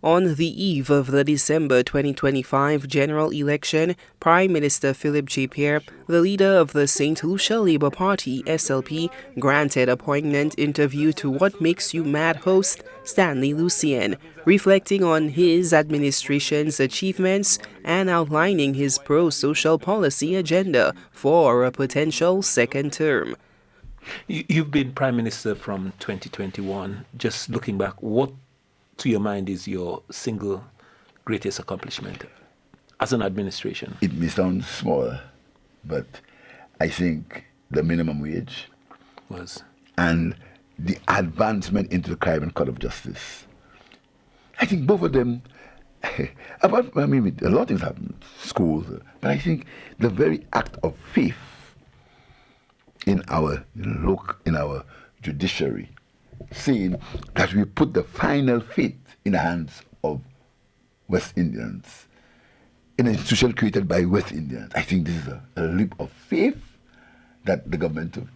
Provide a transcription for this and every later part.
On the eve of the December 2025 general election, Prime Minister Philip J. Pierre, the leader of the St. Lucia Labour Party (SLP), granted a poignant interview to What Makes You Mad host Stanley Lucien, reflecting on his administration's achievements and outlining his pro-social policy agenda for a potential second term. You've been Prime Minister from 2021. Just looking back, what to your mind is your single greatest accomplishment as an administration? It may sound small, but I think the minimum wage Was and the advancement into the crime and court of justice. I think both of them, a lot of things happen, schools, but I think the very act of faith in our judiciary, saying that we put the final fate in the hands of West Indians, in an institution created by West Indians. I think this is a leap of faith that the government took.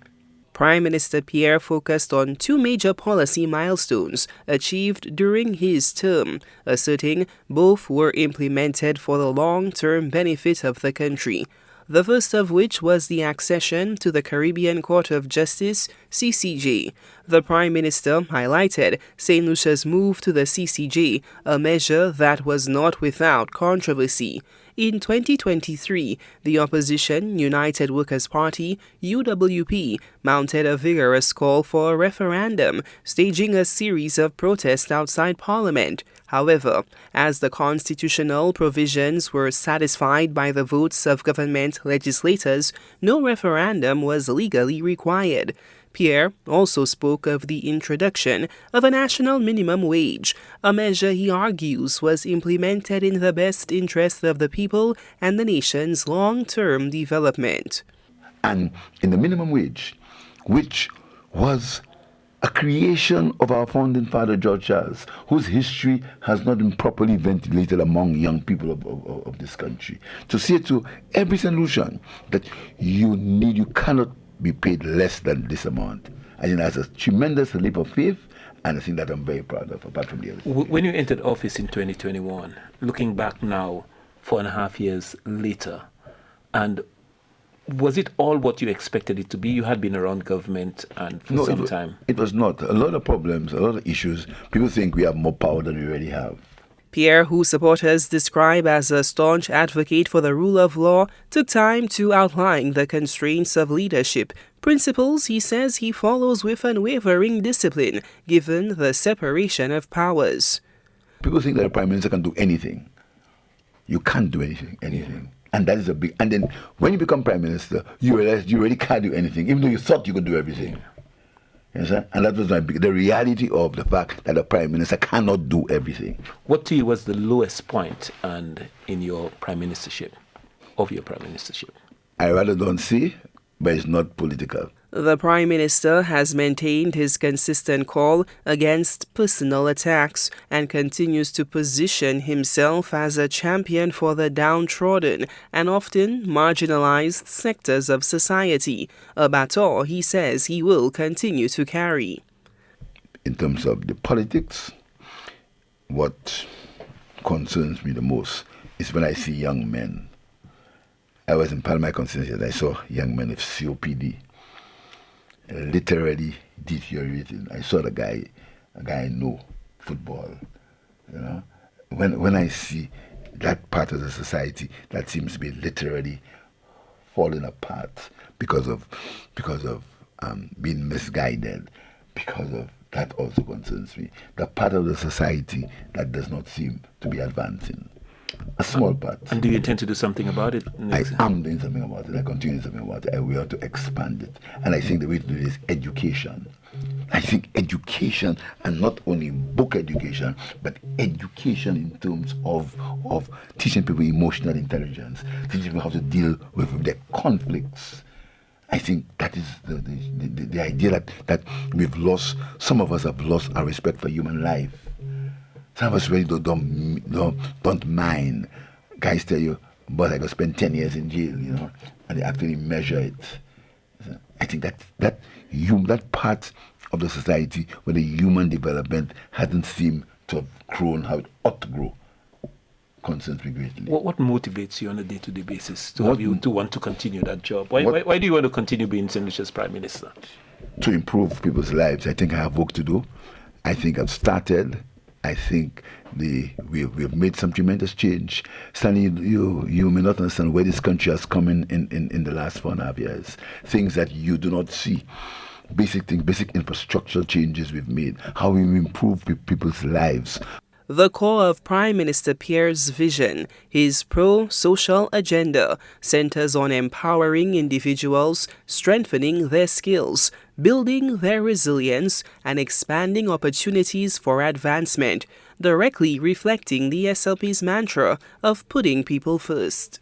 Prime Minister Pierre focused on two major policy milestones achieved during his term, asserting both were implemented for the long-term benefit of the country. The first of which was the accession to the Caribbean Court of Justice, CCJ. The Prime Minister highlighted St. Lucia's move to the CCJ, a measure that was not without controversy. In 2023, the opposition United Workers' Party, UWP, mounted a vigorous call for a referendum, staging a series of protests outside Parliament. However, as the constitutional provisions were satisfied by the votes of government legislators, no referendum was legally required. Pierre also spoke of the introduction of a national minimum wage, a measure he argues was implemented in the best interest of the people and the nation's long-term development. And in the minimum wage, which was a creation of our founding father, George Charles, whose history has not been properly ventilated among young people of this country, to say to every solution that you cannot be paid less than this amount. I think that's a tremendous leap of faith, and I think that I'm very proud of, apart from the other. when you entered office in 2021, looking back now, 4.5 years later, and was it all what you expected it to be? You had been around government and for some time. It was not. A lot of problems, a lot of issues. People think we have more power than we already have. Pierre, who supporters describe as a staunch advocate for the rule of law, took time to outline the constraints of leadership, principles he says he follows with unwavering discipline, given the separation of powers. People think that a prime minister can do anything. You can't do anything. And that is a big... And then when you become prime minister, you realize you really can't do anything, even though you thought you could do everything. You understand? And that was the reality of the fact that a prime minister cannot do everything. What to you was the lowest point and in your prime ministership, of your prime ministership? I rather don't say, but it's not political. The Prime Minister has maintained his consistent call against personal attacks and continues to position himself as a champion for the downtrodden and often marginalized sectors of society, a baton he says he will continue to carry. In terms of the politics, what concerns me the most is when I see young men. I was in Palma constituency and I saw young men with COPD. Literally deteriorating. I saw a guy I know, football, you know. When I see that part of the society that seems to be literally falling apart because of being misguided, because of that also concerns me. The part of the society that does not seem to be advancing. A small part. And do you intend to do something about it? I am doing something about it. I continue doing something about it. We have to expand it. And I think the way to do it is education. I think education, and not only book education, but education in terms of teaching people emotional intelligence, teaching people how to deal with their conflicts. I think that is the idea that we've lost, some of us have lost our respect for human life. Some of us really don't mind. Guys tell you, but I got spend 10 years in jail, you know, and they actually measure it. So I think that part of the society where the human development hasn't seemed to have grown how it ought to grow concerns me greatly. What motivates you on a day-to-day basis to have you to want to continue that job? Why do you want to continue being St. Lucia's Prime Minister? To improve people's lives. I think I have work to do. I think I've started. I think we've made some tremendous change. Stanley, you may not understand where this country has come in the last 4.5 years. Things that you do not see. Basic infrastructural changes we've made. How we improve people's lives. The core of Prime Minister Pierre's vision, his pro-social agenda, centers on empowering individuals, strengthening their skills, building their resilience, and expanding opportunities for advancement, directly reflecting the SLP's mantra of putting people first.